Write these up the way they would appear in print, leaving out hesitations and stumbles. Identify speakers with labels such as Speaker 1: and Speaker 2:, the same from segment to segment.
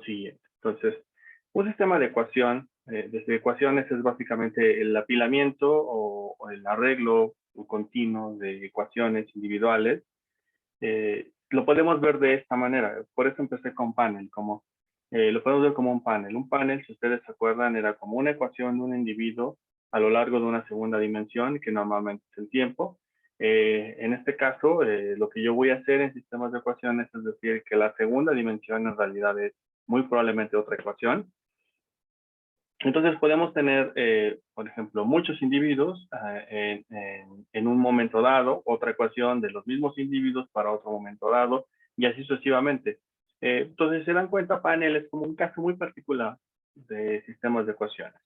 Speaker 1: siguiente. Entonces, un sistema de ecuaciones es básicamente el apilamiento o el arreglo continuo de ecuaciones individuales. Lo podemos ver de esta manera, por eso empecé con panel, lo podemos ver como un panel. Un panel, si ustedes se acuerdan, era como una ecuación de un individuo a lo largo de una segunda dimensión, que normalmente es el tiempo. En este caso, lo que yo voy a hacer en sistemas de ecuaciones es decir que la segunda dimensión en realidad es muy probablemente otra ecuación. Entonces podemos tener, por ejemplo, muchos individuos en un momento dado, otra ecuación de los mismos individuos para otro momento dado, y así sucesivamente. Entonces se dan cuenta, panel es como un caso muy particular de sistemas de ecuaciones.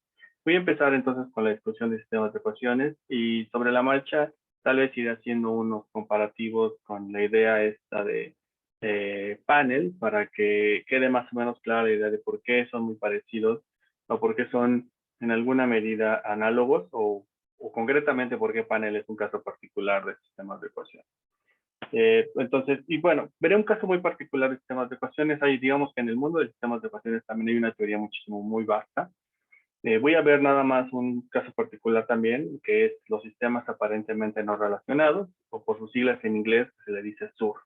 Speaker 1: Voy a empezar entonces con la discusión de sistemas de ecuaciones y sobre la marcha tal vez iré haciendo unos comparativos con la idea esta de panel para que quede más o menos clara la idea de por qué son muy parecidos o porque son en alguna medida análogos o concretamente porque panel es un caso particular de sistemas de ecuaciones. Entonces, y bueno, veré un caso muy particular de sistemas de ecuaciones. Ahí digamos que en el mundo de sistemas de ecuaciones también hay una teoría muchísimo muy vasta. Voy a ver nada más un caso particular también, que es los sistemas aparentemente no relacionados, o por sus siglas en inglés se le dice SUR.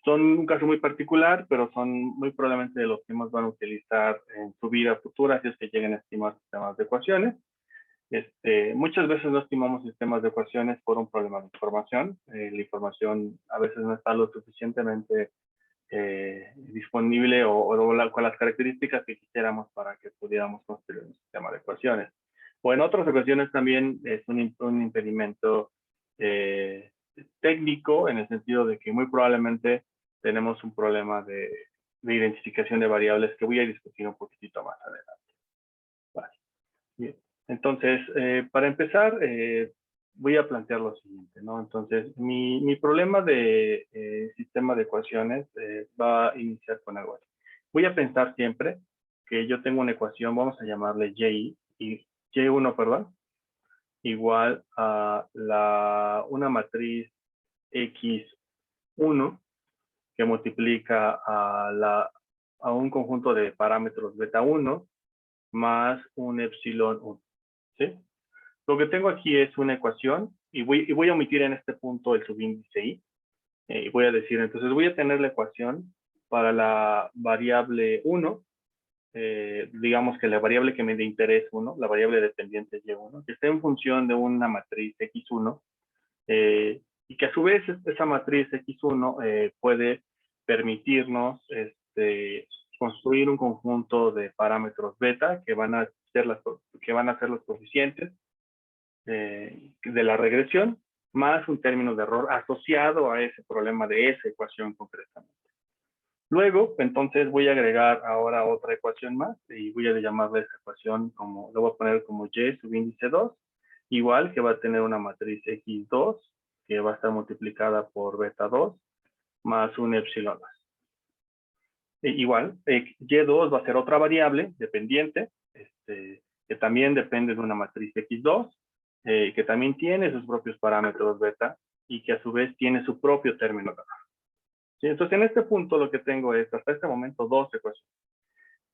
Speaker 1: Son un caso muy particular, pero son muy probablemente de los que más van a utilizar en su vida futura, si es que lleguen a estimar sistemas de ecuaciones. Muchas veces no estimamos sistemas de ecuaciones por un problema de información. La información a veces no está lo suficientemente disponible con las características que quisiéramos para que pudiéramos construir un sistema de ecuaciones. O en otras ocasiones también es un impedimento técnico en el sentido de que muy probablemente tenemos un problema de identificación de variables que voy a discutir un poquitito más adelante. Vale. Bien. Entonces, para empezar, voy a plantear lo siguiente, ¿no? Entonces, mi problema de sistema de ecuaciones va a iniciar con algo así. Voy a pensar siempre que yo tengo una ecuación, vamos a llamarle Y1, perdón, igual a una matriz X1 que multiplica a un conjunto de parámetros beta 1 más un epsilon 1, ¿sí? Lo que tengo aquí es una ecuación y voy a omitir en este punto el subíndice y. Y voy a decir, entonces voy a tener la ecuación para la variable 1, digamos que la variable que me de interés 1, la variable dependiente Y1, que esté en función de una matriz X1, y que a su vez esa matriz X1 puede permitirnos construir un conjunto de parámetros beta que van a ser los coeficientes de la regresión, más un término de error asociado a ese problema de esa ecuación concretamente. Luego, entonces, voy a agregar ahora otra ecuación más y voy a llamarle esa ecuación como, lo voy a poner como Y subíndice 2, igual que va a tener una matriz X2, que va a estar multiplicada por beta 2, más un epsilon más. Igual, Y2 va a ser otra variable dependiente, que también depende de una matriz X2, que también tiene sus propios parámetros beta y que a su vez tiene su propio término de error. ¿Sí? Entonces, en este punto lo que tengo es, hasta este momento, dos ecuaciones.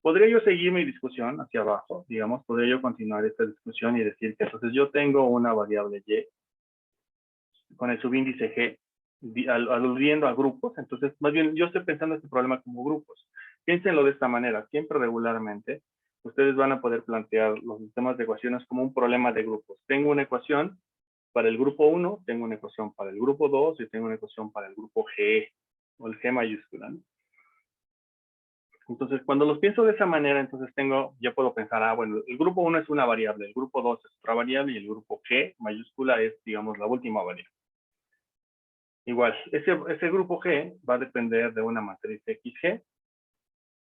Speaker 1: Podría yo seguir mi discusión hacia abajo, digamos, podría yo continuar esta discusión y decir que entonces yo tengo una variable Y con el subíndice G, aludiendo a grupos. Entonces, más bien, yo estoy pensando este problema como grupos. Piénsenlo de esta manera, siempre regularmente, ustedes van a poder plantear los sistemas de ecuaciones como un problema de grupos. Tengo una ecuación para el grupo 1, tengo una ecuación para el grupo 2 y tengo una ecuación para el grupo G, o el G mayúscula, ¿no? Entonces, cuando los pienso de esa manera, entonces ya puedo pensar, bueno, el grupo 1 es una variable, el grupo 2 es otra variable y el grupo G mayúscula es, digamos, la última variable. Igual, ese grupo G va a depender de una matriz XG,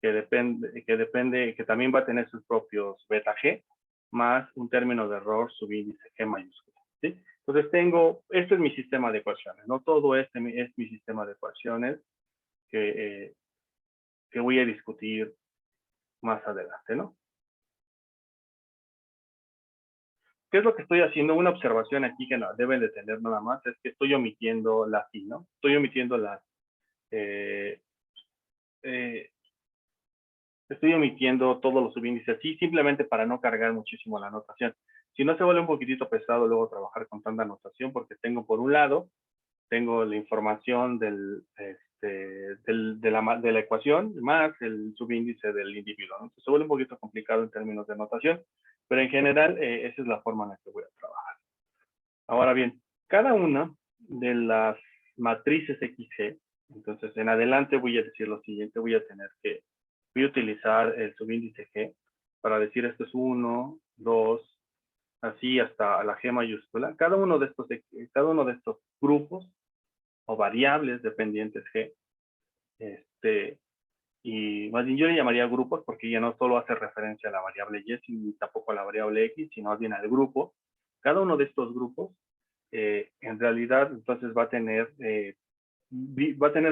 Speaker 1: que también va a tener sus propios beta G, más un término de error subíndice G mayúscula, ¿sí? Entonces este es mi sistema de ecuaciones, ¿no? Todo este es mi sistema de ecuaciones que voy a discutir más adelante, ¿no? ¿Qué es lo que estoy haciendo? Una observación aquí que no deben de tener nada más, es que estoy omitiendo las I, ¿no? Estoy omitiendo las Estoy omitiendo todos los subíndices así, simplemente para no cargar muchísimo la anotación. Si no, se vuelve un poquitito pesado luego trabajar con tanta anotación, porque tengo por un lado, tengo la información de la ecuación más el subíndice del individuo, ¿no? Entonces se vuelve un poquito complicado en términos de anotación, pero en general esa es la forma en la que voy a trabajar. Ahora bien, cada una de las matrices XG, entonces en adelante voy a decir lo siguiente, voy a utilizar el subíndice G para decir esto es 1, 2, así hasta la G mayúscula. Cada uno de estos grupos o variables dependientes G, y más bien yo le llamaría grupos porque ya no solo hace referencia a la variable Y, ni tampoco a la variable X, sino más bien al grupo. Cada uno de estos grupos, en realidad, entonces va a tener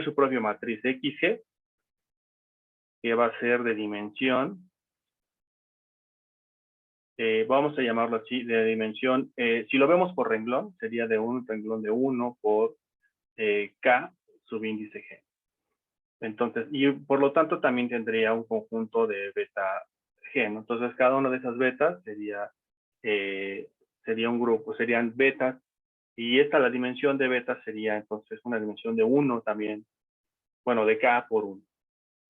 Speaker 1: su propia matriz XG, que va a ser de dimensión, vamos a llamarlo así, de dimensión, si lo vemos por renglón, sería de un renglón de 1 por K subíndice G. Entonces, y por lo tanto también tendría un conjunto de beta G, ¿no? Entonces, cada una de esas betas sería un grupo, serían betas, y la dimensión de betas sería entonces una dimensión de 1 también, bueno, de K por 1,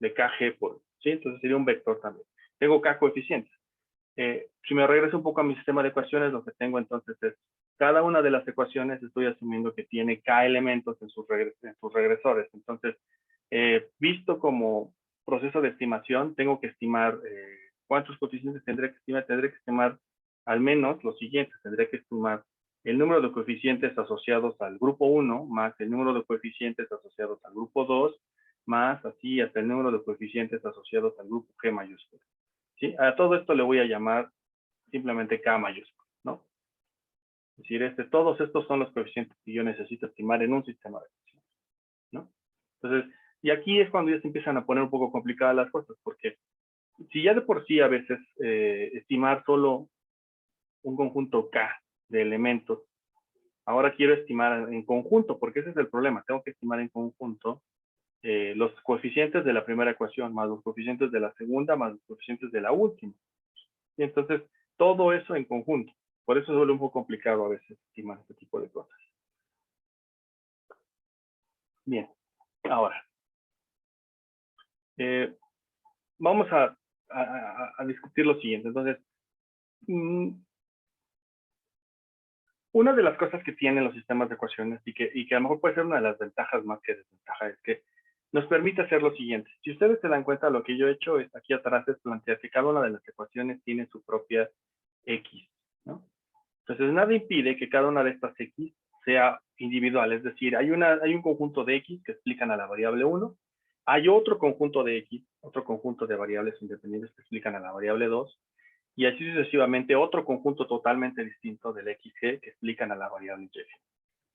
Speaker 1: de KG por 1, ¿sí? Entonces sería un vector también. Tengo K coeficientes. Si me regreso un poco a mi sistema de ecuaciones, lo que tengo entonces es, cada una de las ecuaciones estoy asumiendo que tiene K elementos en sus regresores. Entonces, visto como proceso de estimación, tengo que estimar cuántos coeficientes tendré que estimar. Tendré que estimar al menos los siguientes. Tendré que estimar el número de coeficientes asociados al grupo 1, más el número de coeficientes asociados al grupo 2, más así hasta el número de coeficientes asociados al grupo G mayúsculo. ¿Sí? A todo esto le voy a llamar simplemente K mayúsculo, ¿no? Es decir, todos estos son los coeficientes que yo necesito estimar en un sistema de ecuaciones, ¿no? Entonces, y aquí es cuando ya se empiezan a poner un poco complicadas las cosas, porque si ya de por sí a veces estimar solo un conjunto K de elementos, ahora quiero estimar en conjunto, porque ese es el problema, tengo que estimar en conjunto los coeficientes de la primera ecuación, más los coeficientes de la segunda, más los coeficientes de la última. Y entonces, todo eso en conjunto. Por eso se vuelve un poco complicado a veces estimar este tipo de cosas. Bien, ahora, vamos a discutir lo siguiente. Entonces, una de las cosas que tienen los sistemas de ecuaciones y que a lo mejor puede ser una de las ventajas más que desventaja es que nos permite hacer lo siguiente. Si ustedes se dan cuenta, lo que yo he hecho es aquí atrás es plantear que cada una de las ecuaciones tiene su propia X, ¿no? Entonces, nada impide que cada una de estas X sea individual. Es decir, hay un conjunto de X que explican a la variable 1. Hay otro conjunto de X, otro conjunto de variables independientes que explican a la variable 2. Y así sucesivamente otro conjunto totalmente distinto del XG que explican a la variable Y.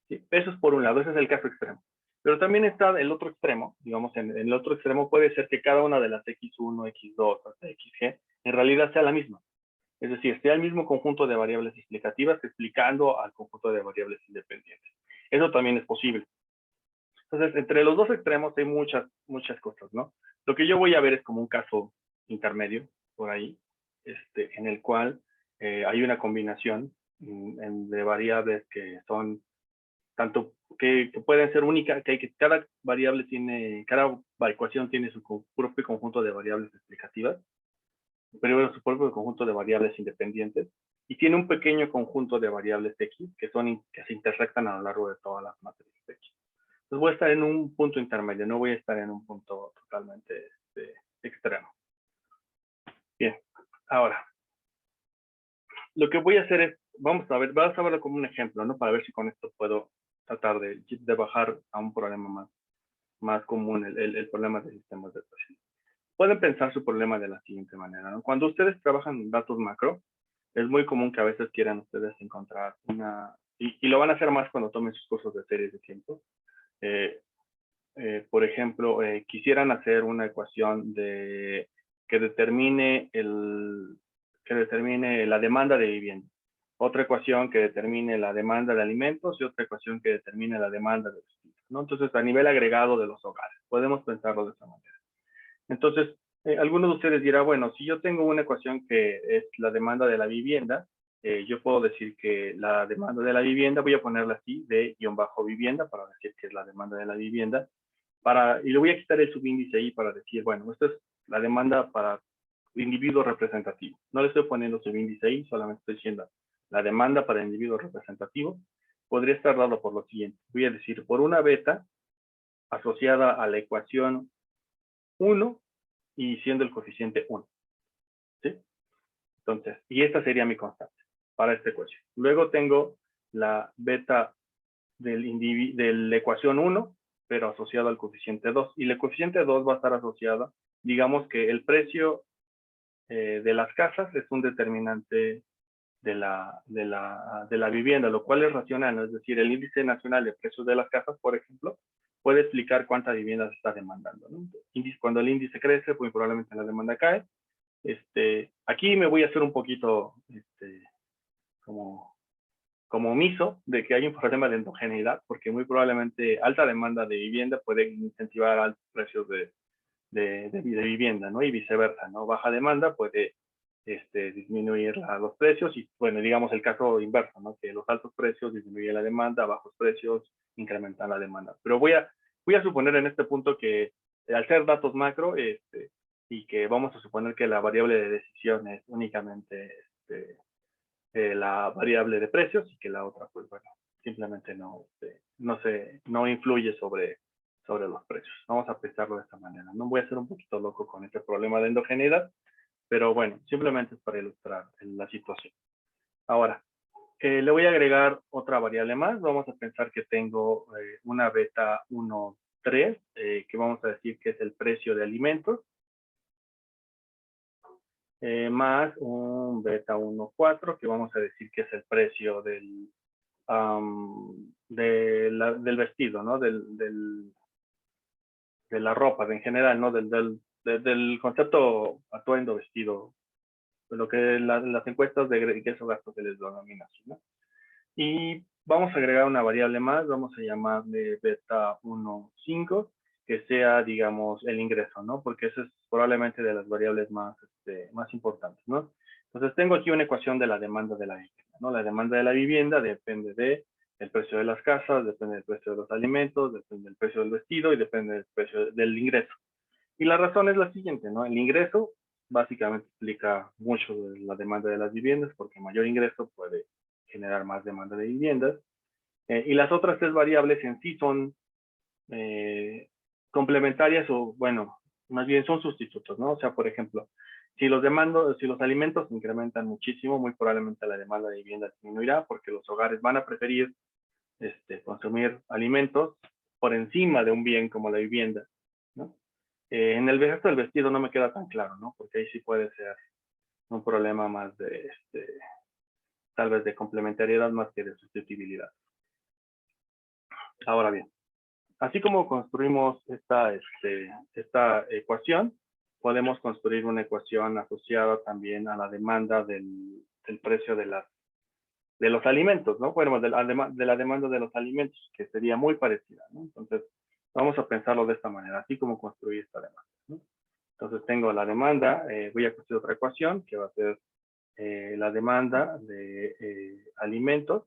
Speaker 1: ¿Sí? Eso es por un lado, ese es el caso extremo. Pero también está el otro extremo, digamos, en el otro extremo puede ser que cada una de las X1, X2, hasta XG, en realidad sea la misma. Es decir, sea el mismo conjunto de variables explicativas explicando al conjunto de variables independientes. Eso también es posible. Entonces, entre los dos extremos hay muchas cosas, ¿no? Lo que yo voy a ver es como un caso intermedio, por ahí, en el cual hay una combinación de variables que son tanto que pueden ser únicas, que cada variable cada ecuación tiene su propio conjunto de variables explicativas, pero su propio conjunto de variables independientes, y tiene un pequeño conjunto de variables X que se intersectan a lo largo de todas las matrices X. Entonces voy a estar en un punto intermedio, no voy a estar en un punto totalmente extremo. Bien, ahora, lo que voy a hacer es, vamos a verlo como un ejemplo, ¿no? Para ver si con esto puedo tratar de bajar a un problema más común, el problema de sistemas de ecuación. Pueden pensar su problema de la siguiente manera, ¿no? Cuando ustedes trabajan en datos macro, es muy común que a veces quieran ustedes encontrar y lo van a hacer más cuando tomen sus cursos de series de tiempo. Por ejemplo, quisieran hacer una ecuación que determine la demanda de vivienda. Otra ecuación que determine la demanda de alimentos y otra ecuación que determine la demanda de vestidos, ¿no? Entonces, a nivel agregado de los hogares. Podemos pensarlo de esa manera. Entonces, Algunos de ustedes dirán, bueno, si yo tengo una ecuación que es la demanda de la vivienda, yo puedo decir que la demanda de la vivienda, voy a ponerla así, de guión bajo vivienda, para decir que es la demanda de la vivienda, y le voy a quitar el subíndice ahí para decir, bueno, esta es la demanda para individuo representativo. No le estoy poniendo subíndice ahí, solamente estoy diciendo la demanda para individuo representativo. Podría estar dado por lo siguiente. Voy a decir, por una beta asociada a la ecuación 1 y siendo el coeficiente 1. ¿Sí? Entonces, y esta sería mi constante para esta ecuación. Luego tengo la beta de la ecuación 1, pero asociado al coeficiente 2. Y el coeficiente 2 va a estar asociado, digamos que el precio de las casas es un determinante de la vivienda, lo cual es racional, ¿no? Es decir, el índice nacional de precios de las casas, por ejemplo, puede explicar cuántas viviendas está demandando, ¿no? Cuando el índice crece, pues probablemente la demanda cae. Aquí me voy a hacer un poquito como omiso de que hay un problema de endogeneidad, porque muy probablemente alta demanda de vivienda puede incentivar altos precios de vivienda, ¿no? Y viceversa, ¿no? Baja demanda puede disminuir los precios y, bueno, digamos el caso inverso, ¿no? Que los altos precios disminuyen la demanda, bajos precios incrementan la demanda. Pero voy a suponer en este punto que al ser datos macro, y que vamos a suponer que la variable de decisión es únicamente la variable de precios y que la otra, pues bueno, simplemente no influye sobre los precios. Vamos a pensarlo de esta manera. No voy a ser un poquito loco con este problema de endogeneidad, pero bueno, simplemente es para ilustrar la situación. Ahora, le voy a agregar otra variable más. Vamos a pensar que tengo una beta 1,3, que vamos a decir que es el precio de alimentos, más un beta 1,4, que vamos a decir que es el precio del vestido, ¿no? De la ropa en general, ¿no? Del concepto atuendo, vestido, de lo que las encuestas de ingreso gasto se les denomina así, ¿no? Y vamos a agregar una variable más, vamos a llamarle beta 1,5, que sea, digamos, el ingreso, ¿no? Porque esa es probablemente de las variables más importantes, ¿no? Entonces tengo aquí una ecuación de la demanda de la vivienda, ¿no? La demanda de la vivienda depende del precio de las casas, depende del precio de los alimentos, depende del precio del vestido y depende del precio del ingreso. Y la razón es la siguiente, ¿no? El ingreso básicamente explica mucho de la demanda de las viviendas, porque mayor ingreso puede generar más demanda de viviendas. Y las otras tres variables en sí son complementarias o, bueno, más bien son sustitutos, ¿no? O sea, por ejemplo, si los alimentos incrementan muchísimo, muy probablemente la demanda de vivienda disminuirá porque los hogares van a preferir consumir alimentos por encima de un bien como la vivienda, ¿no? En el resto del vestido no me queda tan claro, ¿no? Porque ahí sí puede ser un problema más tal vez de complementariedad más que de sustituibilidad. Ahora bien, así como construimos esta ecuación, podemos construir una ecuación asociada también a la demanda del precio de los alimentos, ¿no? Bueno, de la demanda de los alimentos, que sería muy parecida, ¿no? Entonces, vamos a pensarlo de esta manera, así como construir esta demanda, ¿no? Entonces, tengo la demanda, voy a construir otra ecuación, que va a ser la demanda de alimentos,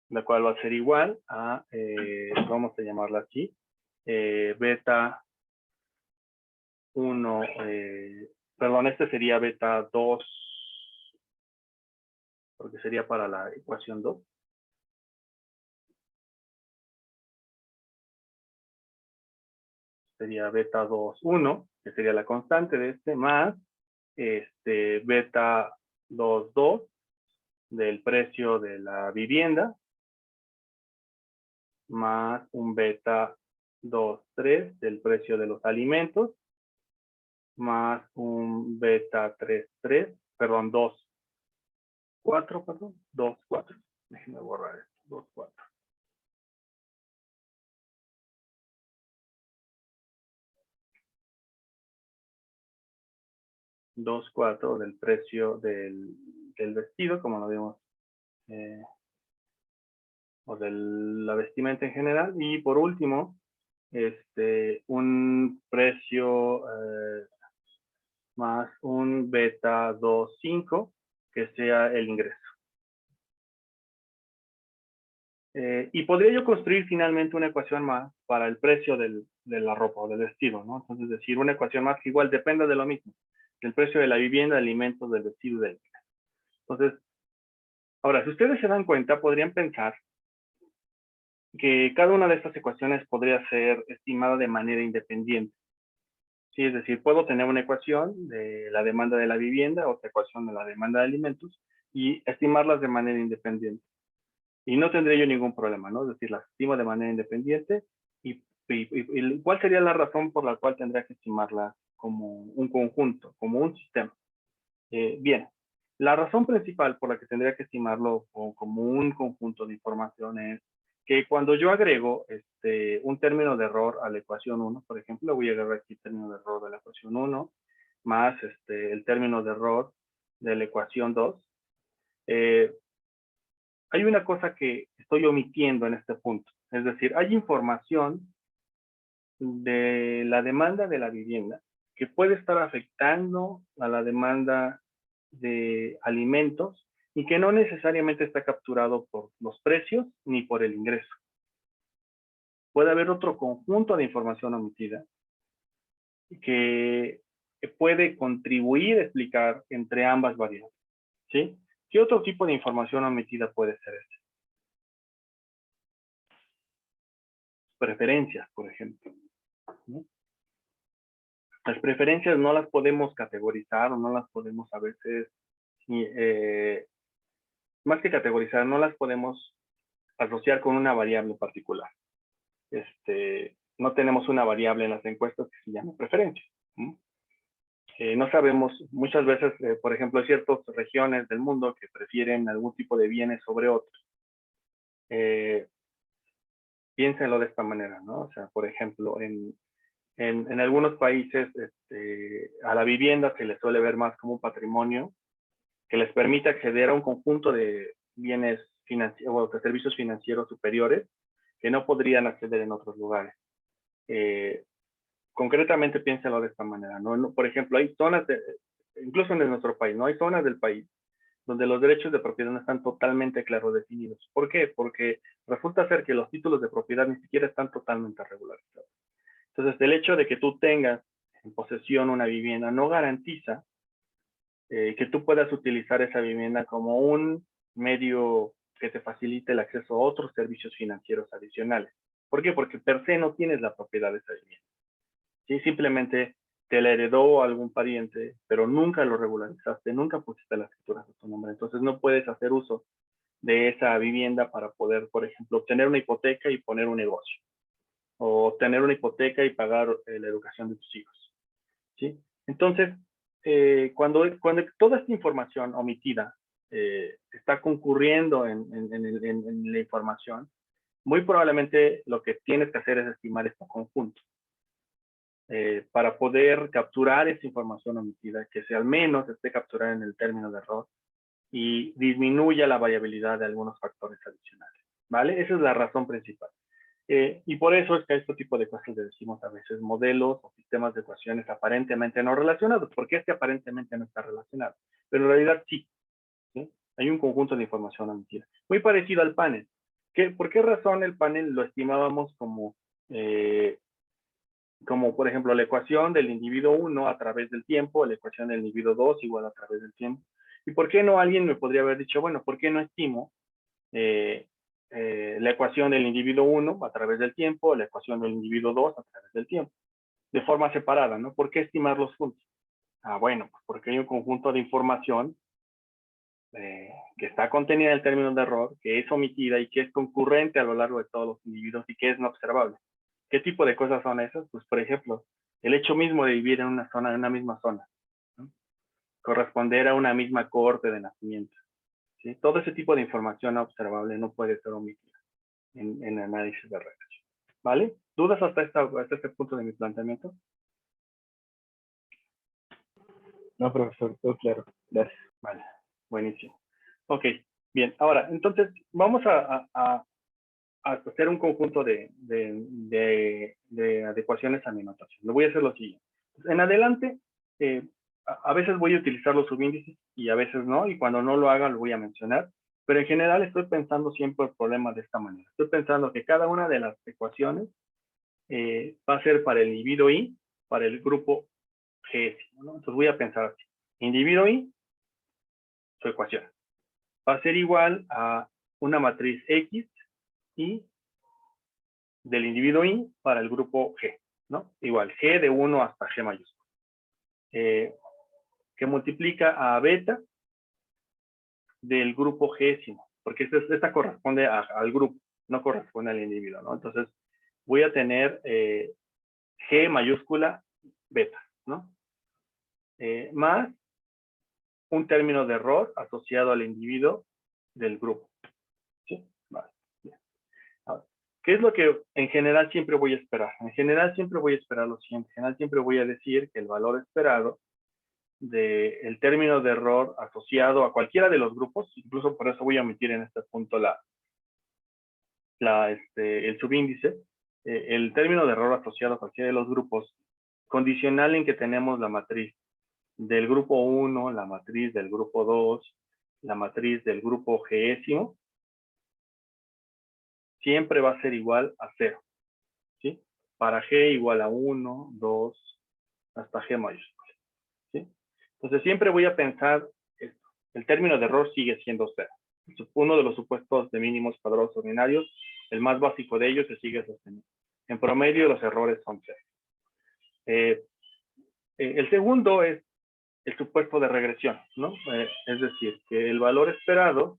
Speaker 1: la cual va a ser igual a, vamos a llamarla así, beta 1, perdón, este sería beta 2, porque sería para la ecuación 2. Sería beta 2, 1, que sería la constante de más beta 2, 2 del precio de la vivienda, más un beta 2, 3 del precio de los alimentos, más un beta 3, 3, perdón, 2, 4, perdón, 2, 4. Déjenme borrar esto, 2, 4. 2, 4 del precio del vestido, como lo vimos, o de la vestimenta en general. Y por último, un un precio más un beta 2,5 que sea el ingreso. Y podría yo construir finalmente una ecuación más para el precio de la ropa o del vestido, ¿no? Entonces, decir una ecuación más que igual depende de lo mismo, del precio de la vivienda, de alimentos, del vestido y del ingreso. Entonces, ahora, si ustedes se dan cuenta, podrían pensar que cada una de estas ecuaciones podría ser estimada de manera independiente. Sí, es decir, puedo tener una ecuación de la demanda de la vivienda, otra ecuación de la demanda de alimentos, y estimarlas de manera independiente. Y no tendría yo ningún problema, ¿no? Es decir, las estimo de manera independiente y ¿cuál sería la razón por la cual tendría que estimarlas como un conjunto, como un sistema? Bien, la razón principal por la que tendría que estimarlo como un conjunto de información es que cuando yo agrego un término de error a la ecuación 1, por ejemplo, voy a agarrar aquí el término de error de la ecuación 1 más el término de error de la ecuación 2, hay una cosa que estoy omitiendo en este punto. Es decir, hay información de la demanda de la vivienda que puede estar afectando a la demanda de alimentos y que no necesariamente está capturado por los precios ni por el ingreso. Puede haber otro conjunto de información omitida que puede contribuir a explicar entre ambas variables. ¿Sí? ¿Qué otro tipo de información omitida puede ser este? Preferencias, por ejemplo, ¿no? Las preferencias no las podemos categorizar o no las podemos a veces, más que categorizar, no las podemos asociar con una variable particular. No tenemos una variable en las encuestas que se llama preferencia. No sabemos, muchas veces, por ejemplo, hay ciertas regiones del mundo que prefieren algún tipo de bienes sobre otros. Piénsenlo de esta manera, ¿no? O sea, por ejemplo, en algunos países a la vivienda se le suele ver más como un patrimonio que les permite acceder a un conjunto de bienes financieros o de servicios financieros superiores que no podrían acceder en otros lugares. Concretamente piénsenlo de esta manera, ¿no? Por ejemplo, hay zonas, incluso en nuestro país, ¿no? Hay zonas del país donde los derechos de propiedad no están totalmente claro definidos. ¿Por qué? Porque resulta ser que los títulos de propiedad ni siquiera están totalmente regularizados. Entonces, el hecho de que tú tengas en posesión una vivienda no garantiza que tú puedas utilizar esa vivienda como un medio que te facilite el acceso a otros servicios financieros adicionales. ¿Por qué? Porque per se no tienes la propiedad de esa vivienda. ¿Sí? Simplemente te la heredó algún pariente, pero nunca lo regularizaste, nunca pusiste las escrituras a tu nombre. Entonces no puedes hacer uso de esa vivienda para poder, por ejemplo, obtener una hipoteca y poner un negocio. O obtener una hipoteca y pagar la educación de tus hijos. ¿Sí? Entonces, cuando toda esta información omitida está concurriendo en la información, muy probablemente lo que tienes que hacer es estimar este conjunto. Para poder capturar esa información omitida, que al menos esté capturada en el término de error y disminuya la variabilidad de algunos factores adicionales. ¿Vale? Esa es la razón principal. Y por eso es que a este tipo de cosas le decimos a veces modelos o sistemas de ecuaciones aparentemente no relacionados, porque es que aparentemente no está relacionado, pero en realidad sí, ¿sí? Hay un conjunto de información omitida. Muy parecido al panel. ¿Por qué razón el panel lo estimábamos como por ejemplo la ecuación del individuo 1 a través del tiempo, la ecuación del individuo 2 igual a través del tiempo? ¿Y por qué no alguien me podría haber dicho, bueno, ¿por qué no estimo la ecuación del individuo 1 a través del tiempo, la ecuación del individuo 2 a través del tiempo, de forma separada, ¿no? ¿Por qué estimarlos juntos? Bueno, pues porque hay un conjunto de información que está contenida en el término de error, que es omitida y que es concurrente a lo largo de todos los individuos y que es no observable. ¿Qué tipo de cosas son esas? Pues, por ejemplo, el hecho mismo de vivir en una zona, en una misma zona, ¿no? Corresponder a una misma cohorte de nacimiento. ¿Sí? Todo ese tipo de información observable no puede ser omitida en análisis de regresión. ¿Vale? ¿Dudas hasta este punto de mi planteamiento?
Speaker 2: No, profesor, todo claro. Gracias.
Speaker 1: Vale, buenísimo. Ok, bien. Ahora, entonces, vamos a hasta hacer un conjunto de adecuaciones a mi notación. Lo voy a hacer lo siguiente. En adelante, a veces voy a utilizar los subíndices y a veces no, y cuando no lo haga lo voy a mencionar, pero en general estoy pensando siempre el problema de esta manera. Estoy pensando que cada una de las ecuaciones va a ser para el individuo I, para el grupo G, ¿no? Entonces voy a pensar así. Individuo I, su ecuación va a ser igual a una matriz X y del individuo I para el grupo G, ¿no? Igual, G de 1 hasta G mayúscula. Que multiplica a beta del grupo G-simo, porque esta corresponde al grupo, no corresponde al individuo, ¿no? Entonces, voy a tener G mayúscula beta, ¿no? Más un término de error asociado al individuo del grupo. ¿Sí? Vale. Bien. Ahora, ¿qué es lo que en general siempre voy a esperar? En general siempre voy a esperar lo siguiente. En general siempre voy a decir que el valor esperado del término de error asociado a cualquiera de los grupos, incluso por eso voy a omitir en este punto el subíndice, el término de error asociado a cualquiera de los grupos, condicional en que tenemos la matriz del grupo 1, la matriz del grupo 2, la matriz del grupo G-simo, siempre va a ser igual a 0, ¿sí? Para G igual a 1, 2, hasta G mayúscula, ¿sí? Entonces siempre voy a pensar esto. El término de error sigue siendo 0. Uno de los supuestos de mínimos cuadrados ordinarios, el más básico de ellos, se sigue sosteniendo. En promedio los errores son 0. El segundo es el supuesto de regresión, ¿no? Es decir, que el valor esperado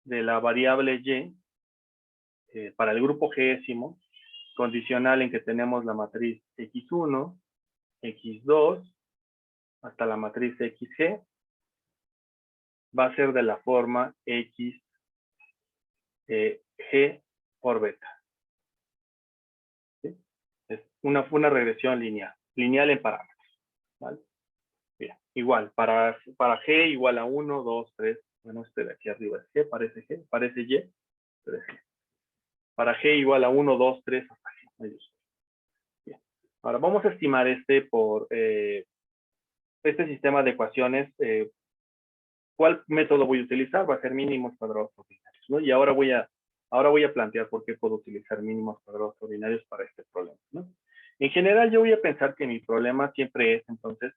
Speaker 1: de la variable y para el grupo G-simo, condicional en que tenemos la matriz X1, X2, hasta la matriz XG, va a ser de la forma X G por beta. ¿Sí? Es una regresión lineal en parámetros, ¿vale? Bien, igual, para G igual a 1, 2, 3, bueno, este de aquí arriba es G, parece Y, pero es G. Para G igual a 1, 2, 3, hasta G. Bien. Ahora vamos a estimar por este sistema de ecuaciones. ¿Cuál método voy a utilizar? Va a ser mínimos cuadrados ordinarios, ¿no? Y ahora voy a plantear por qué puedo utilizar mínimos cuadrados ordinarios para este problema, ¿no? En general, yo voy a pensar que mi problema siempre es, entonces,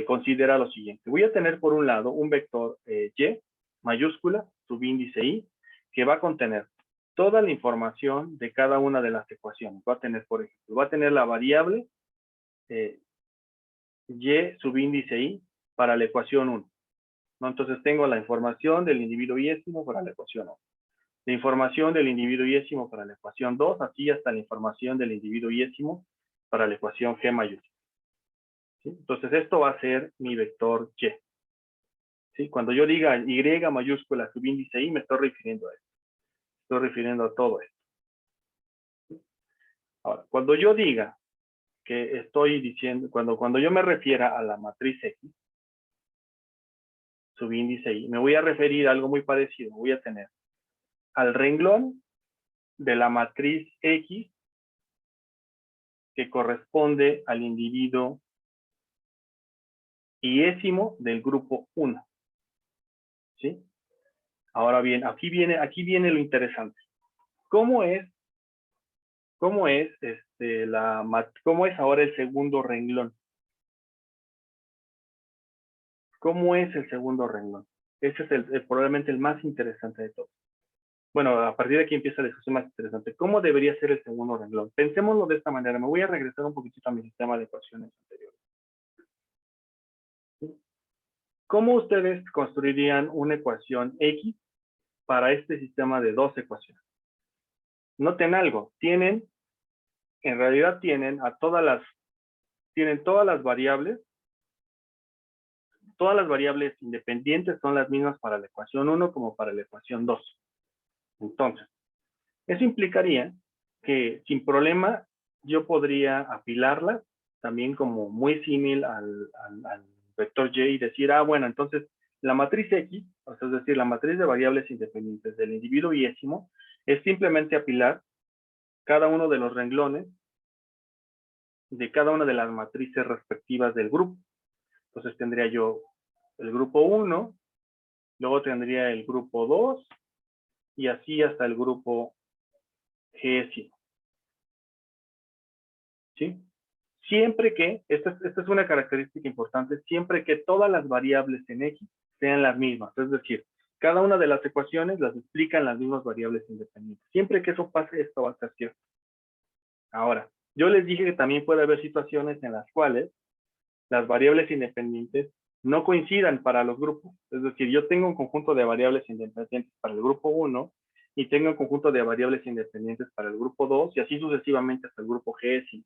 Speaker 1: considera lo siguiente. Voy a tener, por un lado, un vector Y, mayúscula, subíndice I, que va a contener toda la información de cada una de las ecuaciones. Va a tener, por ejemplo, va a tener la variable Y subíndice I para la ecuación 1. ¿No? Entonces tengo la información del individuo Y-simo para la ecuación 1. La información del individuo Y-simo para la ecuación 2, así hasta la información del individuo Y-simo para la ecuación G mayúscula. ¿Sí? Entonces esto va a ser mi vector Y. ¿Sí? Cuando yo diga Y mayúscula subíndice I, me estoy refiriendo a esto. Estoy refiriendo a todo esto. ¿Sí? Ahora, cuando yo diga que estoy diciendo, cuando yo me refiera a la matriz X, subíndice I, me voy a referir a algo muy parecido. Voy a tener al renglón de la matriz X que corresponde al individuo Y-simo del grupo 1. ¿Sí? Ahora bien, aquí viene lo interesante. ¿Cómo es ahora el segundo renglón? ¿Cómo es el segundo renglón? Ese es probablemente el más interesante de todos. Bueno, a partir de aquí empieza la discusión más interesante. ¿Cómo debería ser el segundo renglón? Pensémoslo de esta manera. Me voy a regresar un poquitito a mi sistema de ecuaciones anteriores. ¿Cómo ustedes construirían una ecuación X para este sistema de dos ecuaciones? Noten algo. En realidad tienen todas las variables. Todas las variables independientes son las mismas para la ecuación 1 como para la ecuación 2. Entonces, eso implicaría que sin problema yo podría apilarlas también como muy similar al vector Y y decir, bueno, entonces la matriz X, o sea, es decir, la matriz de variables independientes del individuo Y-simo, es simplemente apilar cada uno de los renglones de cada una de las matrices respectivas del grupo. Entonces tendría yo el grupo 1, luego tendría el grupo 2 y así hasta el grupo G'. ¿Sí? Siempre que, esta es una característica importante, siempre que todas las variables en X sean las mismas. Es decir, cada una de las ecuaciones las explican las mismas variables independientes. Siempre que eso pase, esto va a ser cierto. Ahora, yo les dije que también puede haber situaciones en las cuales las variables independientes no coincidan para los grupos. Es decir, yo tengo un conjunto de variables independientes para el grupo 1 y tengo un conjunto de variables independientes para el grupo 2 y así sucesivamente hasta el grupo G'.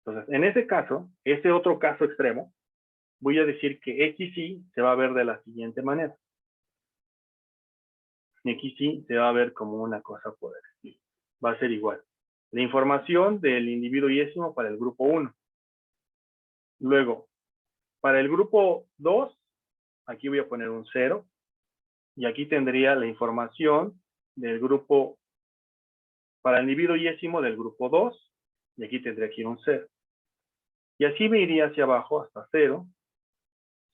Speaker 1: Entonces, en ese caso, ese otro caso extremo, voy a decir que XY se va a ver de la siguiente manera. XY se va a ver como una cosa por el estilo. Va a ser igual. La información del individuo yésimo para el grupo 1. Luego, para el grupo 2, aquí voy a poner un 0. Y aquí tendría la información del grupo, para el individuo yésimo del grupo 2. Y aquí tendría aquí un 0. Y así me iría hacia abajo hasta 0,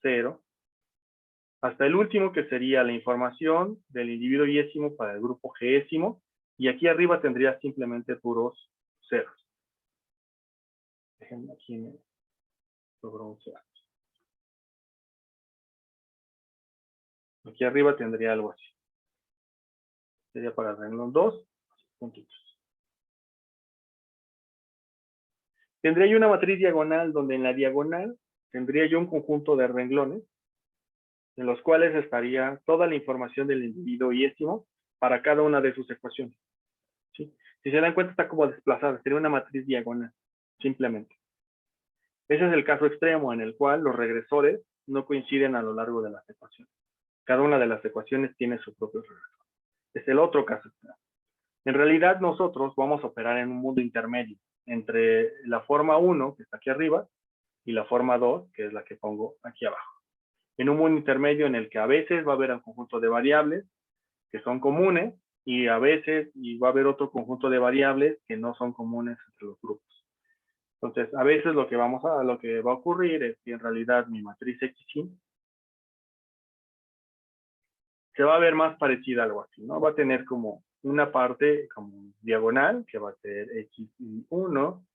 Speaker 1: 0, hasta el último que sería la información del individuo yésimo para el grupo G', y aquí arriba tendría simplemente puros ceros. Déjenme aquí me sobró un 0. Aquí arriba tendría algo así. Sería para el renglón 2, puntitos. Tendría yo una matriz diagonal donde en la diagonal tendría yo un conjunto de renglones en los cuales estaría toda la información del individuo yésimo para cada una de sus ecuaciones. ¿Sí? Si se dan cuenta, está como desplazada, sería una matriz diagonal, simplemente. Ese es el caso extremo en el cual los regresores no coinciden a lo largo de las ecuaciones. Cada una de las ecuaciones tiene su propio regresor. Es el otro caso extremo. En realidad, nosotros vamos a operar en un mundo intermedio entre la forma 1, que está aquí arriba, y la forma 2, que es la que pongo aquí abajo. En un mundo intermedio en el que a veces va a haber un conjunto de variables que son comunes y a veces va a haber otro conjunto de variables que no son comunes entre los grupos. Entonces, a veces lo que va a ocurrir es que en realidad mi matriz XY se va a ver más parecida a algo así, ¿no? Va a tener como una parte como diagonal, que va a ser XY1,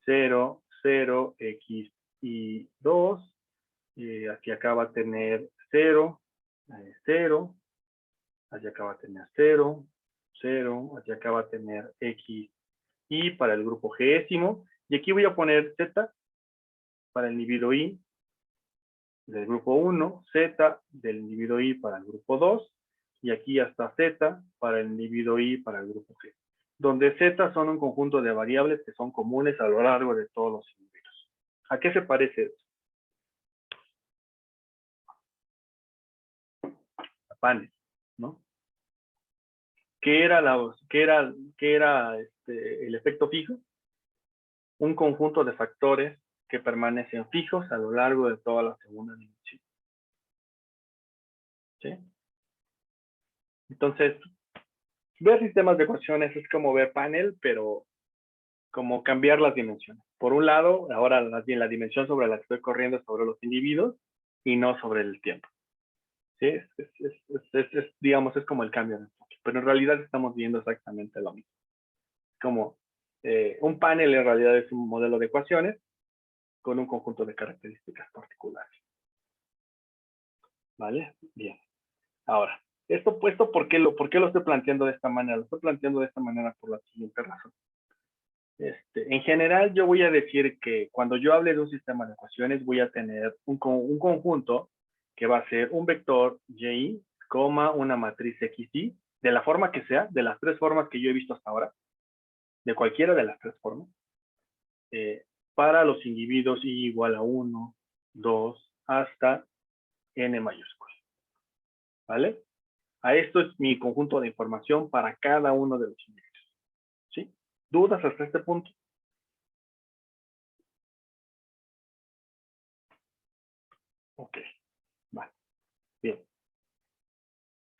Speaker 1: 0, 0, XY2, aquí acá va a tener 0, 0, hacia acá va a tener 0, 0, hacia acá va a tener X y para el grupo G', y aquí voy a poner Z para el individuo Y del grupo 1, Z del individuo Y para el grupo 2, y aquí hasta Z para el individuo Y para el grupo G, donde Z son un conjunto de variables que son comunes a lo largo de todos los individuos. ¿A qué se parece eso? A panes, ¿no? ¿Qué era el efecto fijo? Un conjunto de factores que permanecen fijos a lo largo de toda la segunda dimensión. ¿Sí? Entonces, ver sistemas de ecuaciones es como ver panel, pero como cambiar las dimensiones. Por un lado, ahora la dimensión sobre la que estoy corriendo es sobre los individuos y no sobre el tiempo. ¿Sí? Digamos, es como el cambio de enfoque. Pero en realidad estamos viendo exactamente lo mismo. Como un panel en realidad es un modelo de ecuaciones con un conjunto de características particulares. ¿Vale? Bien. Ahora, esto puesto, ¿por qué lo estoy planteando de esta manera? Lo estoy planteando de esta manera por la siguiente razón. En general, yo voy a decir que cuando yo hable de un sistema de ecuaciones, voy a tener un conjunto que va a ser un vector y, una matriz xy, de la forma que sea, de las tres formas que yo he visto hasta ahora, de cualquiera de las tres formas, para los individuos y igual a 1, 2, hasta n mayúscula. ¿Vale? A esto es mi conjunto de información para cada uno de los individuos. ¿Sí? ¿Dudas hasta este punto? Ok, vale, bien.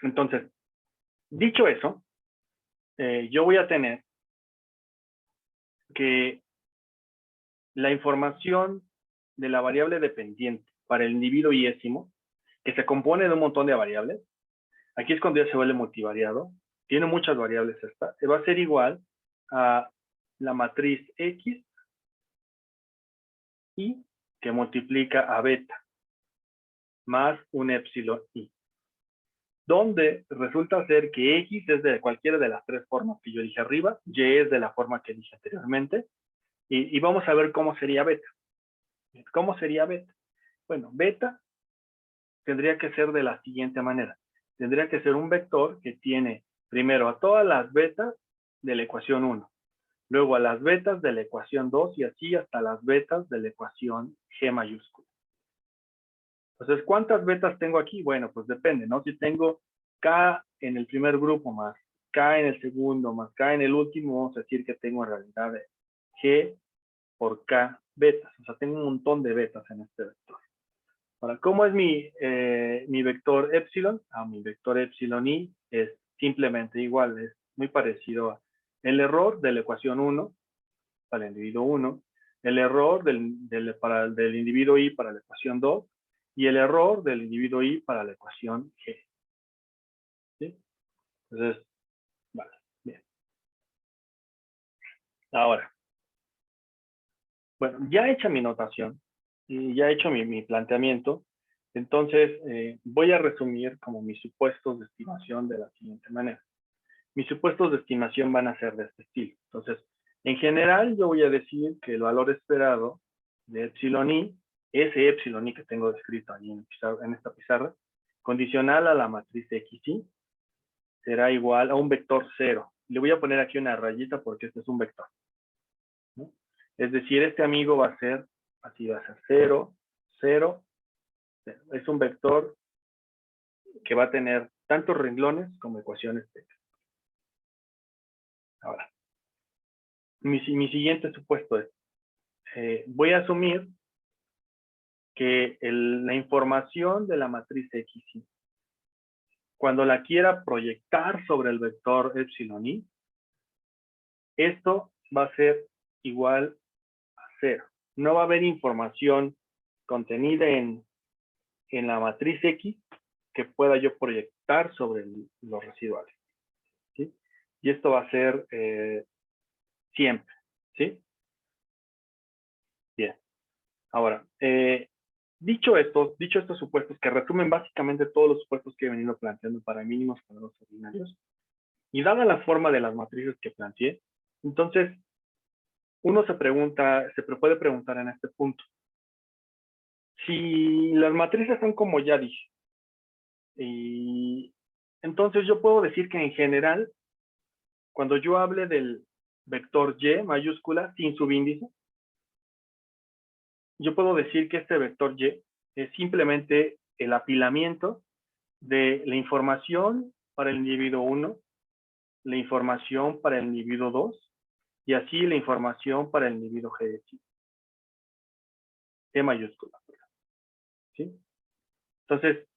Speaker 1: Entonces, dicho eso, yo voy a tener que la información de la variable dependiente para el individuo iésimo, que se compone de un montón de variables, aquí es cuando ya se vuelve multivariado, tiene muchas variables esta, va a ser igual a la matriz X y que multiplica a beta más un epsilon i, donde resulta ser que X es de cualquiera de las tres formas que yo dije arriba, Y es de la forma que dije anteriormente, y vamos a ver cómo sería beta. ¿Cómo sería beta? Bueno, beta tendría que ser de la siguiente manera. Tendría que ser un vector que tiene primero a todas las betas de la ecuación 1, luego a las betas de la ecuación 2 y así hasta las betas de la ecuación G mayúscula. Entonces, ¿cuántas betas tengo aquí? Bueno, pues depende, ¿no? Si tengo K en el primer grupo más K en el segundo más K en el último, vamos a decir que tengo en realidad G por K betas. O sea, tengo un montón de betas en este vector. Ahora, ¿cómo es mi vector epsilon? Mi vector epsilon i es simplemente igual, es muy parecido a el error de la ecuación 1 para el individuo 1, el error del individuo i para la ecuación 2 y el error del individuo i para la ecuación g. ¿Sí? Entonces, vale, bien. Ahora, bueno, ya hecha mi notación y ya hecho mi planteamiento, entonces voy a resumir como mis supuestos de estimación de la siguiente manera. Mis supuestos de estimación van a ser de este estilo. Entonces, en general, yo voy a decir que el valor esperado de epsilon i, ese epsilon i que tengo descrito ahí en esta pizarra, condicional a la matriz xi, será igual a un vector 0. Le voy a poner aquí una rayita porque este es un vector, ¿no? Es decir, este amigo va a ser, así va a ser 0, 0, 0. Es un vector que va a tener tantos renglones como ecuaciones de. Ahora, mi siguiente supuesto es, voy a asumir que la información de la matriz xi, cuando la quiera proyectar sobre el vector epsilon i, esto va a ser igual a 0. No va a haber información contenida en la matriz X que pueda yo proyectar sobre los residuales, ¿sí? Y esto va a ser siempre, ¿sí? Bien. Ahora, dicho estos supuestos que resumen básicamente todos los supuestos que he venido planteando para mínimos cuadrados ordinarios, y dada la forma de las matrices que planteé, entonces uno se puede preguntar en este punto, si las matrices son como ya dije, y entonces yo puedo decir que en general, cuando yo hable del vector Y mayúscula sin subíndice, yo puedo decir que este vector Y es simplemente el apilamiento de la información para el individuo 1, la información para el individuo 2 y así la información para el individuo G mayúscula. ¿Sí? Entonces,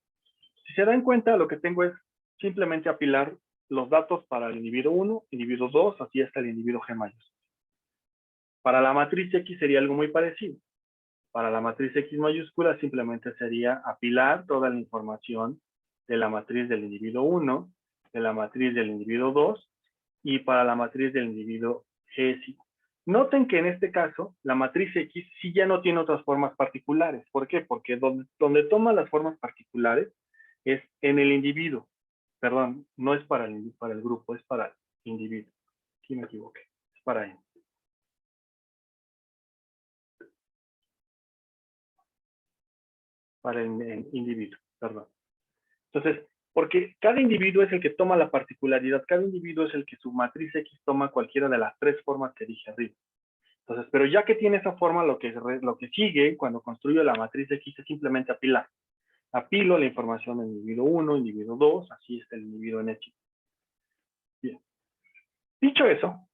Speaker 1: si se dan cuenta, lo que tengo es simplemente apilar los datos para el individuo 1, individuo 2, así hasta el individuo G mayúscula. Para la matriz X sería algo muy parecido. Para la matriz X mayúscula simplemente sería apilar toda la información de la matriz del individuo 1, de la matriz del individuo 2 y para la matriz del individuo G. Noten que en este caso la matriz X sí ya no tiene otras formas particulares. ¿Por qué? Porque donde toma las formas particulares es en el individuo. Perdón, no es para el grupo, es para el individuo. Aquí me equivoqué, es para él. Para el individuo, perdón. Entonces, porque cada individuo es el que toma la particularidad, cada individuo es el que su matriz X toma cualquiera de las tres formas que dije arriba. Entonces, pero ya que tiene esa forma, lo que sigue cuando construyo la matriz X es simplemente apilar. Apilo la información del individuo 1, individuo 2, así está el individuo en X. Bien. Dicho eso,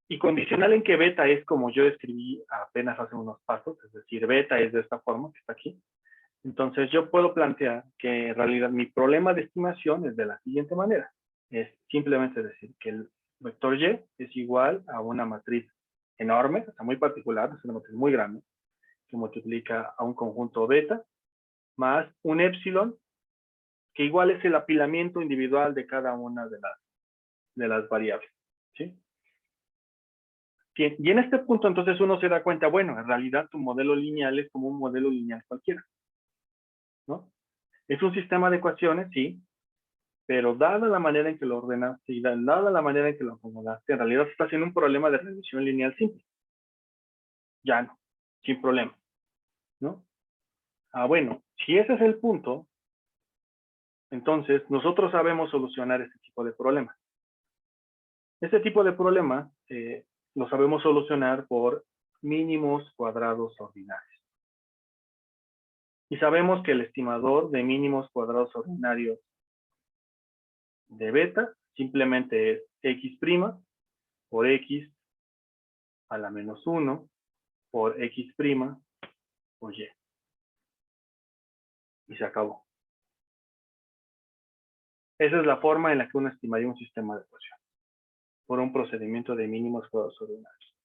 Speaker 1: y condicional en que beta es como yo escribí apenas hace unos pasos, es decir, beta es de esta forma que está aquí. Entonces yo puedo plantear que en realidad mi problema de estimación es de la siguiente manera. Es simplemente decir que vector Y es igual a una matriz enorme, o sea, muy particular, es una matriz muy grande, que multiplica a un conjunto beta, más un épsilon, que igual es el apilamiento individual de cada una de las variables. ¿Sí? Bien, y en este punto entonces uno se da cuenta, bueno, en realidad tu modelo lineal es como un modelo lineal cualquiera, ¿no? Es un sistema de ecuaciones, sí, pero dada la manera en que lo ordenaste y dada la manera en que lo acomodaste, en realidad estás en un problema de reducción lineal simple. Ya no, sin problema, ¿no? Ah, bueno, si ese es el punto, entonces nosotros sabemos solucionar este tipo de problemas. Este tipo de problemas lo sabemos solucionar por mínimos cuadrados ordinarios. Y sabemos que el estimador de mínimos cuadrados ordinarios de beta simplemente es x' por x a la menos 1 por x' por y. Y se acabó. Esa es la forma en la que uno estimaría un sistema de ecuación, por un procedimiento de mínimos cuadrados ordinarios.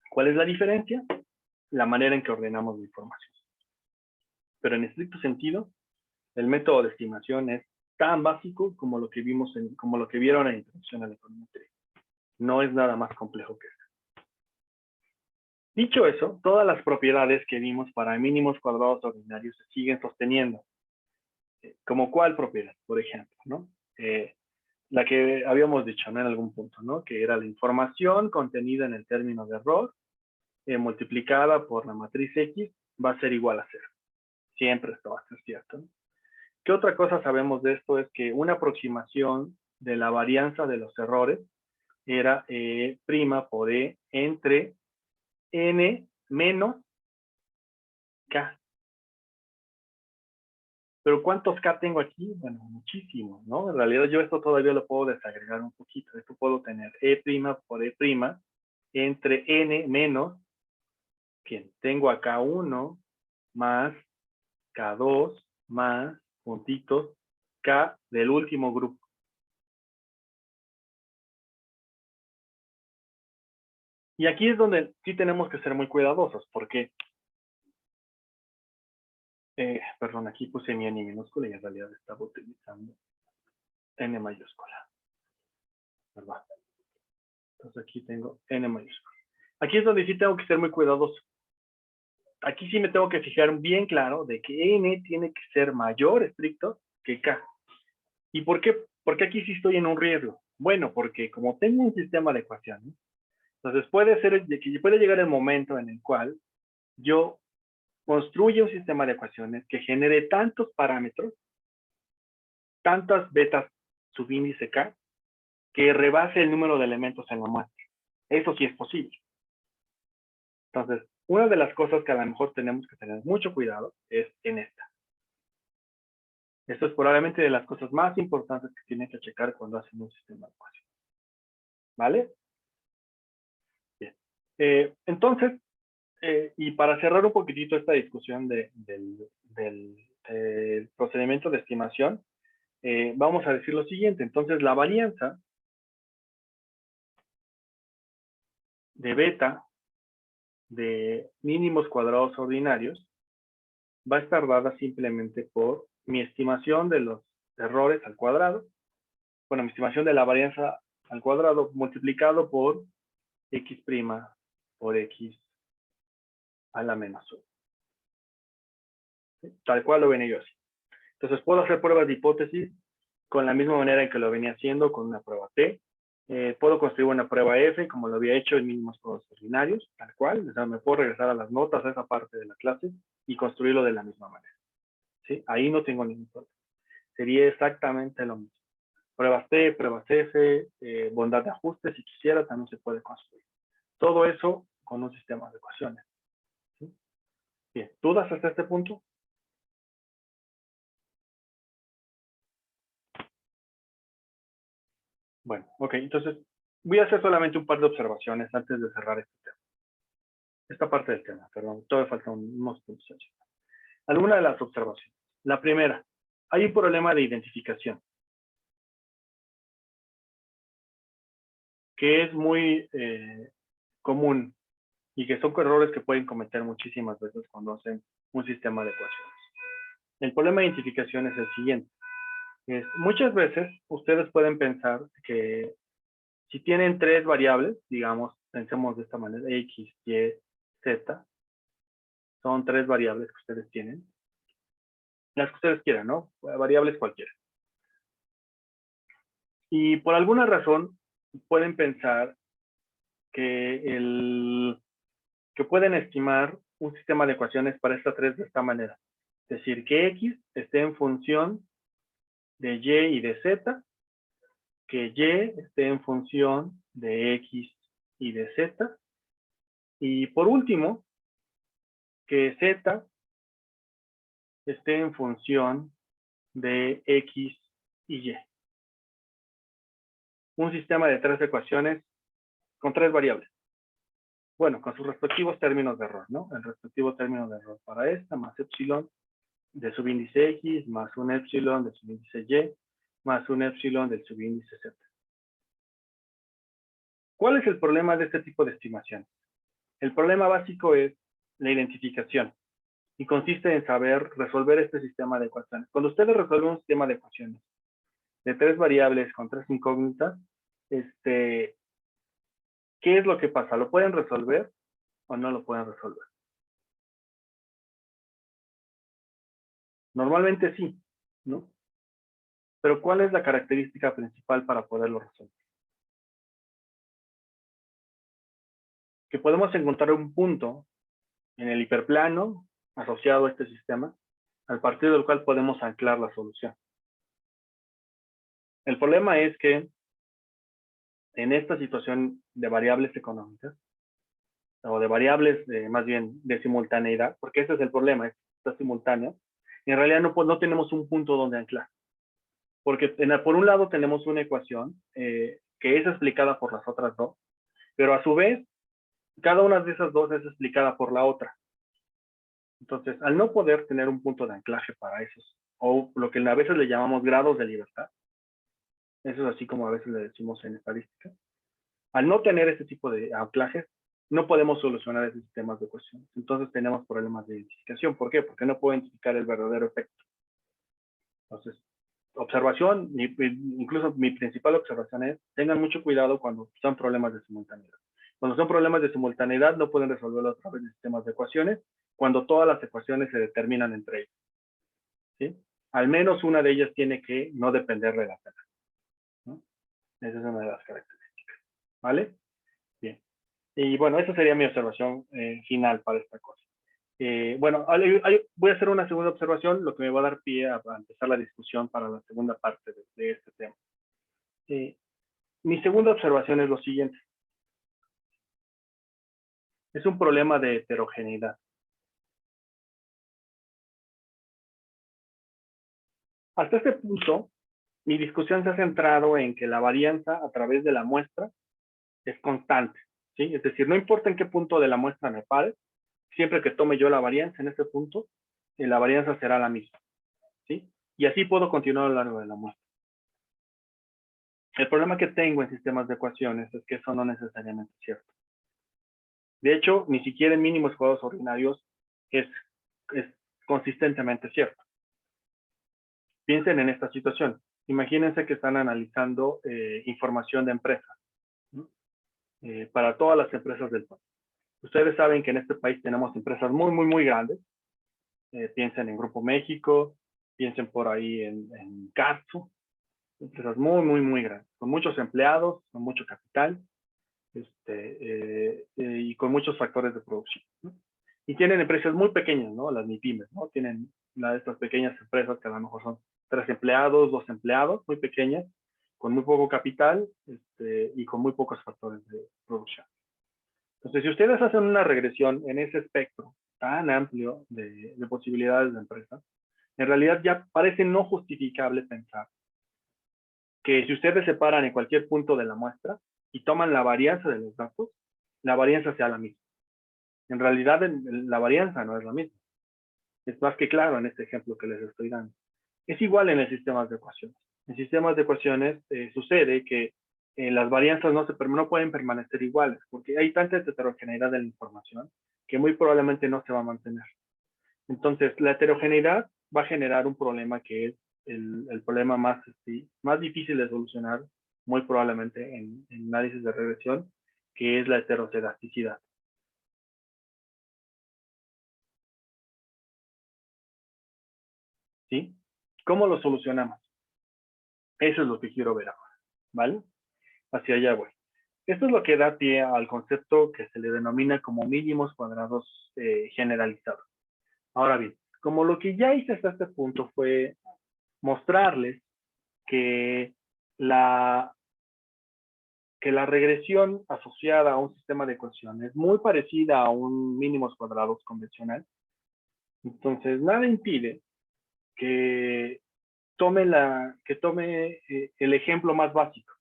Speaker 1: ¿Cuál es la diferencia? La manera en que ordenamos la información. Pero en estricto sentido, el método de estimación es tan básico como lo que vimos como lo que vieron en la introducción a la econometría. No es nada más complejo que eso. Dicho eso, todas las propiedades que vimos para mínimos cuadrados ordinarios se siguen sosteniendo. ¿Como cuál propiedad? Por ejemplo, ¿no? La que habíamos dicho, ¿no? En algún punto, ¿no? Que era la información contenida en el término de error multiplicada por la matriz X va a ser igual a 0. Siempre esto va a ser cierto, ¿no? ¿Qué otra cosa sabemos de esto? Es que una aproximación de la varianza de los errores era prima por E entre N menos K. Pero ¿cuántos K tengo aquí? Bueno, muchísimos, ¿no? En realidad yo esto todavía lo puedo desagregar un poquito. Esto puedo tener E' por E' entre N menos, que tengo acá 1 más K2 más puntitos K del último grupo. Y aquí es donde sí tenemos que ser muy cuidadosos, porque, perdón, aquí puse mi N minúscula y en realidad estaba utilizando N mayúscula, ¿verdad? Entonces aquí tengo N mayúscula. Aquí es donde sí tengo que ser muy cuidadoso. Aquí sí me tengo que fijar bien claro de que N tiene que ser mayor estricto que K. ¿Y por qué? Porque aquí sí estoy en un riesgo. Bueno, porque como tengo un sistema de ecuaciones, entonces puede llegar el momento en el cual yo construya un sistema de ecuaciones que genere tantos parámetros, tantas betas subíndice K, que rebase el número de elementos en la muestra. Eso sí es posible. Entonces, una de las cosas que a lo mejor tenemos que tener mucho cuidado es en esta. Esto es probablemente de las cosas más importantes que tienen que checar cuando hacen un sistema de ecuaciones. ¿Vale? Bien. Entonces, y para cerrar un poquitito esta discusión del procedimiento de estimación, vamos a decir lo siguiente. Entonces, la varianza de beta de mínimos cuadrados ordinarios va a estar dada simplemente por mi estimación de los errores al cuadrado, bueno, mi estimación de la varianza al cuadrado multiplicado por x' por x a la menos 1. ¿Sí? Tal cual lo venía yo así. Entonces puedo hacer pruebas de hipótesis con la misma manera en que lo venía haciendo con una prueba T. Puedo construir una prueba F como lo había hecho en mínimos cuadrados ordinarios, tal cual. O sea, me puedo regresar a las notas, a esa parte de la clase y construirlo de la misma manera. ¿Sí? Ahí no tengo ningún problema. Sería exactamente lo mismo. Pruebas T, pruebas F, bondad de ajuste, si quisiera, también se puede construir. Todo eso con un sistema de ecuaciones. ¿Sí? Bien, ¿dudas hasta este punto? Bueno, ok, entonces voy a hacer solamente un par de observaciones antes de cerrar este tema. Esta parte del tema, perdón, todavía faltan unos puntos. Alguna de las observaciones. La primera, hay un problema de identificación. que es muy común y que son errores que pueden cometer muchísimas veces cuando hacen un sistema de ecuaciones. El problema de identificación es el siguiente. Muchas veces ustedes pueden pensar que si tienen tres variables, digamos, pensemos de esta manera, X, Y, Z, son tres variables que ustedes tienen, las que ustedes quieran, ¿no? Variables cualquiera. Y por alguna razón pueden pensar que pueden estimar un sistema de ecuaciones para estas tres de esta manera. Es decir, que X esté en función de Y y de Z, que Y esté en función de X y de Z, y por último, que Z esté en función de X y Y. Un sistema de tres ecuaciones con tres variables. Bueno, con sus respectivos términos de error, ¿no? El respectivo término de error para esta, más epsilon de subíndice X, más un epsilon de subíndice Y, más un epsilon del subíndice Z. ¿Cuál es el problema de este tipo de estimación? El problema básico es la identificación y consiste en saber resolver este sistema de ecuaciones. Cuando ustedes resuelven un sistema de ecuaciones de tres variables con tres incógnitas, ¿qué es lo que pasa? ¿Lo pueden resolver o no lo pueden resolver? Normalmente sí, ¿no? Pero ¿cuál es la característica principal para poderlo resolver? Que podemos encontrar un punto en el hiperplano asociado a este sistema, a partir del cual podemos anclar la solución. El problema es que en esta situación de variables económicas, o de variables, más bien de simultaneidad, porque ese es el problema, está simultáneo, en realidad no tenemos un punto donde anclar. Porque por un lado tenemos una ecuación que es explicada por las otras dos, pero a su vez, cada una de esas dos es explicada por la otra. Entonces, al no poder tener un punto de anclaje para esos, o lo que a veces le llamamos grados de libertad, eso es así como a veces le decimos en estadística, al no tener este tipo de anclajes, no podemos solucionar esos sistemas de ecuaciones. Entonces tenemos problemas de identificación. ¿Por qué? Porque no puedo identificar el verdadero efecto. Entonces, observación, incluso mi principal observación es, tengan mucho cuidado cuando son problemas de simultaneidad. Cuando son problemas de simultaneidad, no pueden resolverlo a través de sistemas de ecuaciones, cuando todas las ecuaciones se determinan entre ellas. ¿Sí? Al menos una de ellas tiene que no depender de la otra, ¿no? Esa es una de las características. ¿Vale? Bien. Y bueno, esa sería mi observación final para esta cosa. Bueno, voy a hacer una segunda observación, lo que me va a dar pie a empezar la discusión para la segunda parte de este tema. Mi segunda observación es lo siguiente. Es un problema de heterogeneidad. Hasta este punto, mi discusión se ha centrado en que la varianza a través de la muestra es constante, ¿sí? Es decir, no importa en qué punto de la muestra me pare, siempre que tome yo la varianza en ese punto, la varianza será la misma, ¿sí? Y así puedo continuar a lo largo de la muestra. El problema que tengo en sistemas de ecuaciones es que eso no necesariamente es cierto. De hecho, ni siquiera en mínimos cuadrados ordinarios es consistentemente cierto. Piensen en esta situación. Imagínense que están analizando información de empresas, ¿no? Para todas las empresas del país. Ustedes saben que en este país tenemos empresas muy, muy, muy grandes. Piensen en Grupo México, piensen por ahí en Carso, empresas muy, muy, muy grandes, con muchos empleados, con mucho capital, y con muchos factores de producción, ¿no? Y tienen empresas muy pequeñas, ¿no? Las MIPYMES, ¿no? Tienen estas pequeñas empresas que a lo mejor son 3 empleados, 2 empleados, muy pequeñas, con muy poco capital y con muy pocos factores de producción. Entonces, si ustedes hacen una regresión en ese espectro tan amplio de posibilidades de empresa, en realidad ya parece no justificable pensar que si ustedes se paran en cualquier punto de la muestra y toman la varianza de los datos, la varianza sea la misma. En realidad, la varianza no es la misma. Es más que claro en este ejemplo que les estoy dando. Es igual en el sistema de ecuaciones. En sistemas de ecuaciones sucede que las varianzas no pueden permanecer iguales, porque hay tanta heterogeneidad de la información que muy probablemente no se va a mantener. Entonces, la heterogeneidad va a generar un problema que es el problema más difícil de solucionar, muy probablemente en análisis de regresión, que es la heterocedasticidad. ¿Sí? ¿Cómo lo solucionamos? Eso es lo que quiero ver ahora, ¿vale? Hacia allá voy. Esto es lo que da pie al concepto que se le denomina como mínimos cuadrados generalizados. Ahora bien, como lo que ya hice hasta este punto fue mostrarles que la regresión asociada a un sistema de ecuaciones es muy parecida a un mínimos cuadrados convencional, entonces nada impide que tome el ejemplo más básico,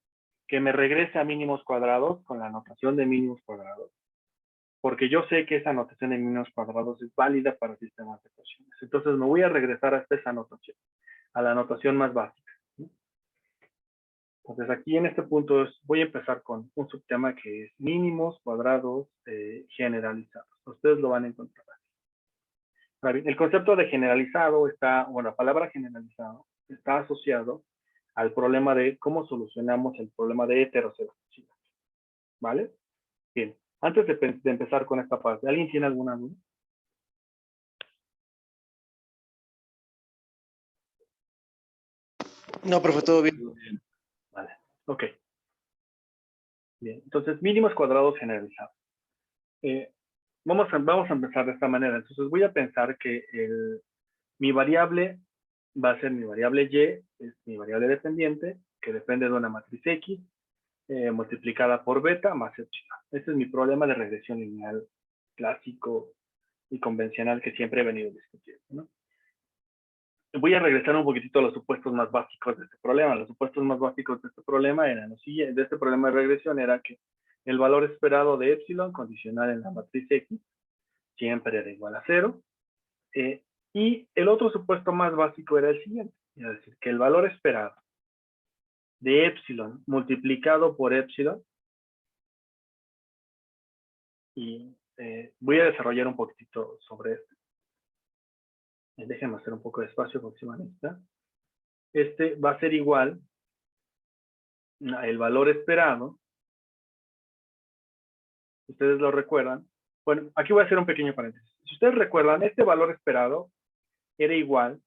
Speaker 1: que me regrese a mínimos cuadrados con la notación de mínimos cuadrados, porque yo sé que esa notación de mínimos cuadrados es válida para sistemas de ecuaciones. Entonces me voy a regresar hasta esa notación, a la notación más básica. Entonces aquí en este punto voy a empezar con un subtema que es mínimos cuadrados generalizados. Ustedes lo van a encontrar. El concepto de generalizado la palabra generalizado está asociado al problema de cómo solucionamos el problema de heterocedasticidad. ¿Vale? Bien, antes de empezar con esta parte, ¿alguien tiene alguna duda?
Speaker 3: No, profe, todo bien.
Speaker 1: Vale, ok. Bien, entonces mínimos cuadrados generalizados. Vamos a empezar de esta manera. Entonces voy a pensar que mi variable va a ser mi variable y, es mi variable dependiente, que depende de una matriz X, multiplicada por beta más epsilon. Este es mi problema de regresión lineal clásico y convencional que siempre he venido discutiendo, ¿no? Voy a regresar un poquitito a los supuestos más básicos de este problema. Los supuestos más básicos de este problema eran los siguientes. De este problema de regresión era que el valor esperado de epsilon condicional en la matriz X siempre era igual a 0. Y el otro supuesto más básico era el siguiente. Es decir, que el valor esperado de epsilon multiplicado por epsilon, y voy a desarrollar un poquitito sobre esto. Déjenme hacer un poco de espacio próximamente. Este va a ser igual el valor esperado. Ustedes lo recuerdan. Bueno, aquí voy a hacer un pequeño paréntesis. Si ustedes recuerdan, este valor esperado era igual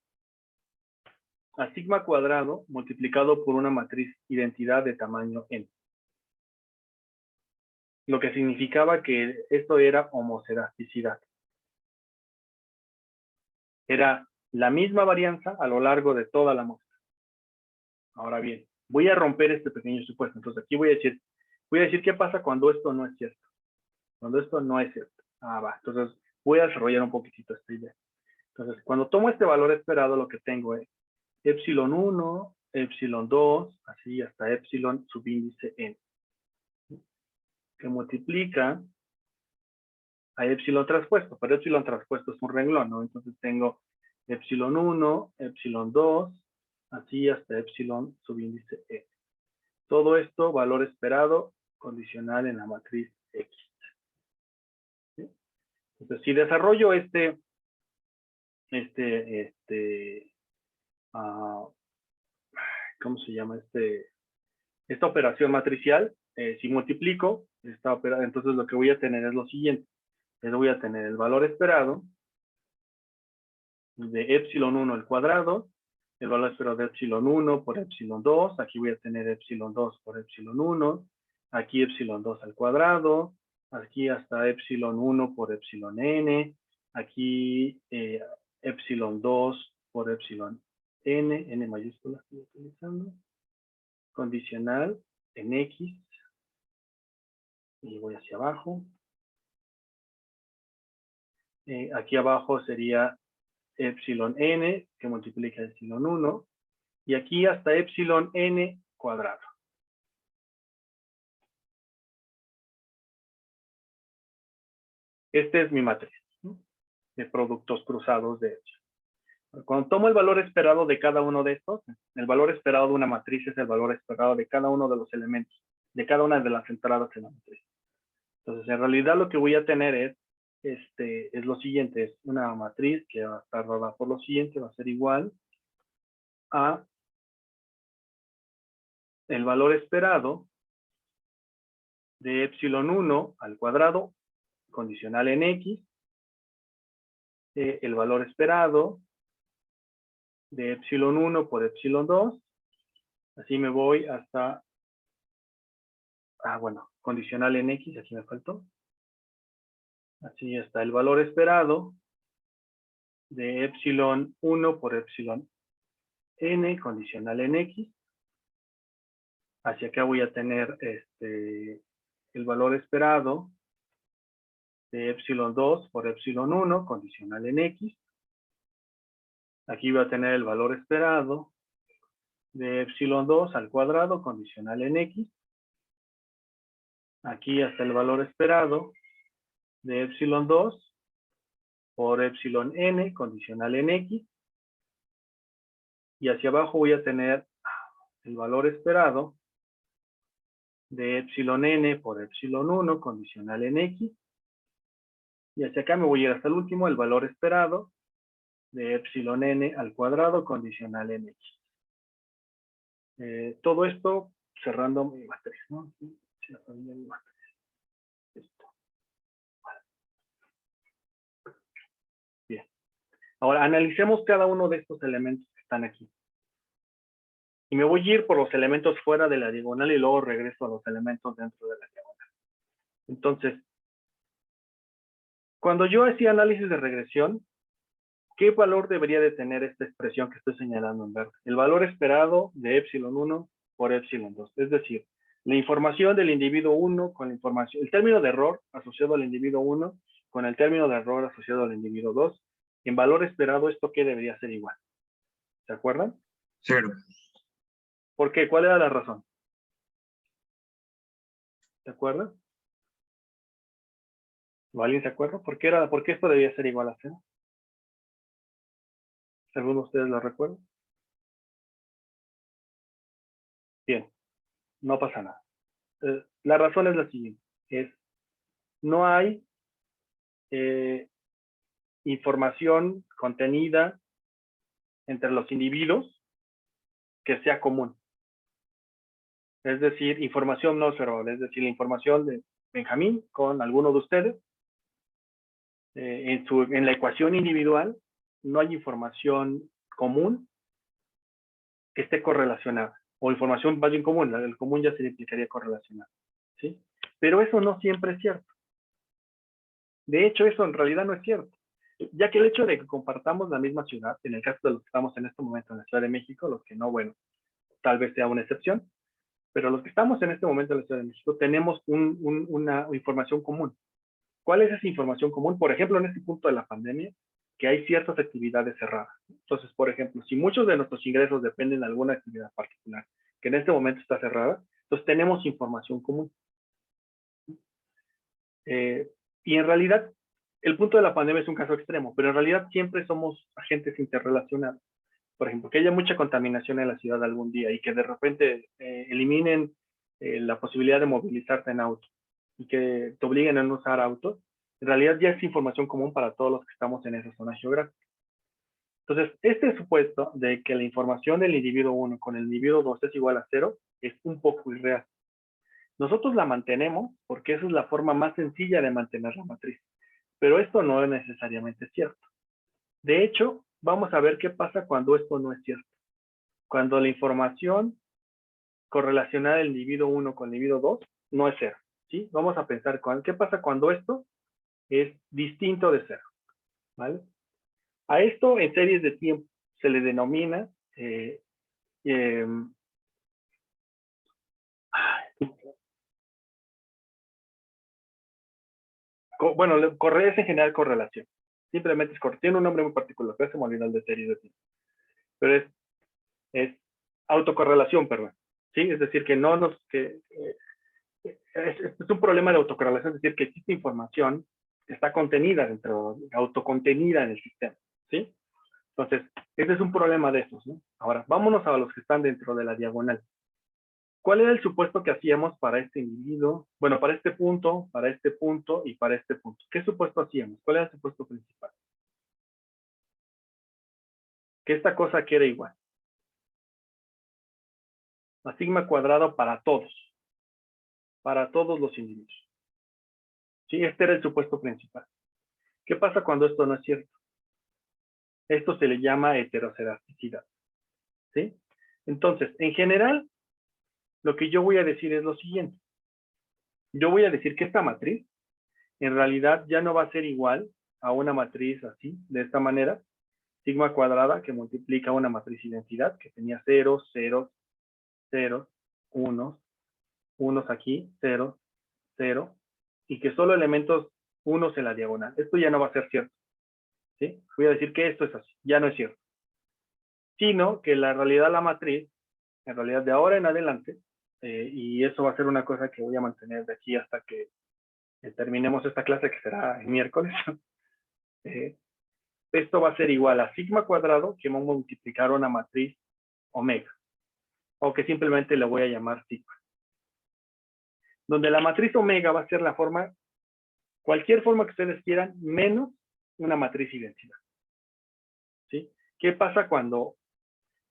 Speaker 1: a sigma cuadrado multiplicado por una matriz identidad de tamaño n. Lo que significaba que esto era homocedasticidad. Era la misma varianza a lo largo de toda la muestra. Ahora bien, voy a romper este pequeño supuesto. Entonces aquí voy a decir qué pasa cuando esto no es cierto. Cuando esto no es cierto. Entonces voy a desarrollar un poquitito esta idea. Entonces, cuando tomo este valor esperado, lo que tengo es epsilon 1, epsilon 2, así hasta epsilon subíndice n, que multiplica a epsilon traspuesto, pero epsilon traspuesto es un renglón, ¿no? Entonces tengo epsilon 1, epsilon 2, así hasta epsilon subíndice n. Todo esto, valor esperado, condicional en la matriz X. ¿Sí? Entonces, si desarrollo ¿cómo se llama? Esta operación matricial, si multiplico esta operación, entonces lo que voy a tener es lo siguiente. Voy a tener el valor esperado de epsilon 1 al cuadrado, el valor esperado de epsilon 1 por epsilon 2, aquí voy a tener epsilon 2 por epsilon 1, aquí epsilon 2 al cuadrado, aquí hasta epsilon 1 por epsilon n, aquí epsilon 2 por epsilon n mayúscula estoy utilizando, condicional en X, y voy hacia abajo. Aquí abajo sería epsilon n, que multiplica epsilon 1, y aquí hasta epsilon n cuadrado. Este es mi matriz, ¿no?, de productos cruzados de epsilon. Cuando tomo el valor esperado de cada uno de estos, el valor esperado de una matriz es el valor esperado de cada uno de los elementos de cada una de las entradas en la matriz. Entonces, en realidad lo que voy a tener es lo siguiente, es una matriz que va a estar dada por lo siguiente, va a ser igual a el valor esperado de epsilon 1 al cuadrado condicional en X, el valor esperado de epsilon 1 por epsilon 2, así me voy hasta, bueno, condicional en X, aquí me faltó, así está el valor esperado de epsilon 1 por epsilon n condicional en X, hacia acá voy a tener el valor esperado de epsilon 2 por epsilon 1 condicional en X. Aquí voy a tener el valor esperado de epsilon 2 al cuadrado condicional en X. Aquí hasta el valor esperado de epsilon 2 por epsilon n condicional en X. Y hacia abajo voy a tener el valor esperado de epsilon n por epsilon 1 condicional en X. Y hacia acá me voy a ir hasta el último, el valor esperado de epsilon n al cuadrado condicional en X. Todo esto cerrando mi matriz, ¿no? Cerrando mi matriz. Listo. Vale. Bien. Ahora analicemos cada uno de estos elementos que están aquí. Y me voy a ir por los elementos fuera de la diagonal y luego regreso a los elementos dentro de la diagonal. Entonces, cuando yo hacía análisis de regresión, ¿qué valor debería de tener esta expresión que estoy señalando en verde? El valor esperado de epsilon 1 por epsilon 2. Es decir, la información del individuo 1 con la información, el término de error asociado al individuo 1 con el término de error asociado al individuo 2. En valor esperado, ¿esto qué debería ser igual? ¿Se acuerdan?
Speaker 3: 0.
Speaker 1: ¿Por qué? ¿Cuál era la razón? ¿Se acuerdan? ¿O alguien se acuerda? ¿Por qué esto debía ser igual a 0? ¿Alguno de ustedes lo recuerda? Bien, no pasa nada. La razón es la siguiente. No hay información contenida entre los individuos que sea común. Es decir, información no observable. Es decir, la información de Benjamín con alguno de ustedes. En la ecuación individual no hay información común que esté correlacionada. O información más bien común. El común ya se implicaría correlacionada. ¿Sí? Pero eso no siempre es cierto. De hecho, eso en realidad no es cierto. Ya que el hecho de que compartamos la misma ciudad, en el caso de los que estamos en este momento en la Ciudad de México, los que no, bueno, tal vez sea una excepción, pero los que estamos en este momento en la Ciudad de México tenemos una información común. ¿Cuál es esa información común? Por ejemplo, en este punto de la pandemia, que hay ciertas actividades cerradas. Entonces, por ejemplo, si muchos de nuestros ingresos dependen de alguna actividad particular, que en este momento está cerrada, entonces tenemos información común. Y en realidad, el punto de la pandemia es un caso extremo, pero en realidad siempre somos agentes interrelacionados. Por ejemplo, que haya mucha contaminación en la ciudad algún día y que de repente eliminen la posibilidad de movilizarte en auto y que te obliguen a no usar autos, en realidad ya es información común para todos los que estamos en esa zona geográfica. Entonces, este supuesto de que la información del individuo 1 con el individuo 2 es igual a 0 es un poco irreal. Nosotros la mantenemos porque esa es la forma más sencilla de mantener la matriz. Pero esto no es necesariamente cierto. De hecho, vamos a ver qué pasa cuando esto no es cierto. Cuando la información correlacionada del individuo 1 con el individuo 2 no es 0. ¿Sí? Vamos a pensar qué pasa cuando esto es distinto de 0. ¿Vale? A esto en series de tiempo se le denomina bueno, es en general correlación. Simplemente tiene un nombre muy particular, pero se me olvidó el de series de tiempo. Pero es autocorrelación, perdón. ¿Sí? Es decir, que es un problema de autocorrelación, es decir, que existe información que está contenida autocontenida en el sistema. ¿Sí? Entonces, ese es un problema de estos, ¿no? Ahora, vámonos a los que están dentro de la diagonal. ¿Cuál era el supuesto que hacíamos para este individuo? Bueno, para este punto y para este punto. ¿Qué supuesto hacíamos? ¿Cuál era el supuesto principal? Que esta cosa aquí era igual a sigma cuadrado para todos los individuos. ¿Sí? Este era el supuesto principal. ¿Qué pasa cuando esto no es cierto? Esto se le llama heteroscedasticidad. ¿Sí? Entonces, en general, lo que yo voy a decir es lo siguiente. Yo voy a decir que esta matriz, en realidad, ya no va a ser igual a una matriz así, de esta manera, sigma cuadrada, que multiplica una matriz identidad, que tenía ceros, ceros, ceros, unos aquí, ceros, cero, y que solo elementos unos en la diagonal. Esto ya no va a ser cierto. ¿Sí? Voy a decir que esto es así, ya no es cierto. Sino que la realidad, la matriz, en realidad de ahora en adelante, y eso va a ser una cosa que voy a mantener de aquí hasta que terminemos esta clase, que será el miércoles. Esto va a ser igual a sigma cuadrado, que vamos a multiplicar una matriz omega, o que simplemente le voy a llamar sigma. Donde la matriz omega va a ser la forma, cualquier forma que ustedes quieran, menos una matriz identidad. ¿Sí? ¿Qué pasa cuando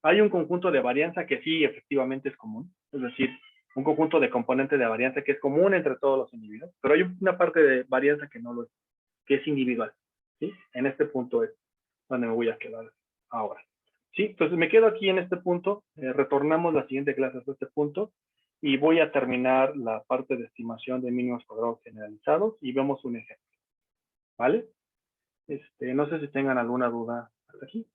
Speaker 1: hay un conjunto de varianza que sí efectivamente es común? Es decir, un conjunto de componentes de varianza que es común entre todos los individuos, pero hay una parte de varianza que no lo es, que es individual. ¿Sí? En este punto es donde me voy a quedar ahora. ¿Sí? Entonces me quedo aquí en este punto, retornamos la siguiente clase hasta este punto, y voy a terminar la parte de estimación de mínimos cuadrados generalizados y vemos un ejemplo. ¿Vale? No sé si tengan alguna duda hasta aquí.